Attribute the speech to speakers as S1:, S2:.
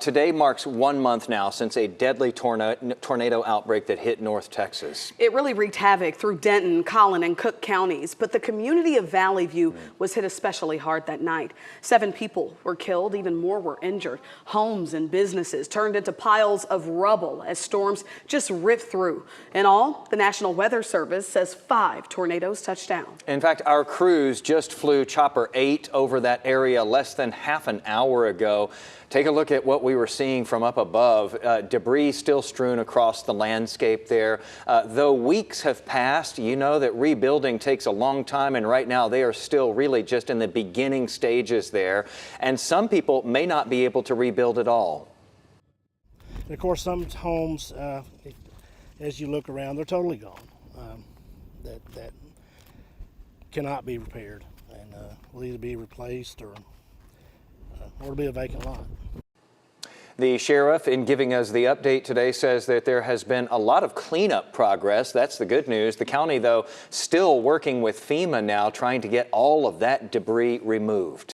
S1: Today marks 1 month now since a deadly tornado outbreak that hit North Texas.
S2: It really wreaked havoc through Denton, Collin, and Cooke counties, but the community of Valley View was hit especially hard that night. 7 people were killed, even more were injured. Homes and businesses turned into piles of rubble as storms just ripped through. In all, the National Weather Service says 5 tornadoes touched down.
S1: In fact, our crews just flew Chopper 8 over that area less than half an hour ago. Take a look at what we were seeing from up above. Debris still strewn across the landscape there. Though weeks have passed, you know that rebuilding takes a long time, and right now they are still really just in the beginning stages there. And some people may not be able to rebuild at all.
S3: And of course, some homes, as you look around, they're totally gone. That cannot be repaired, and will either be replaced or it'll be a vacant lot.
S1: The sheriff, in giving us the update today, says that there has been a lot of cleanup progress. That's the good news. The county, though, still working with FEMA now, trying to get all of that debris removed.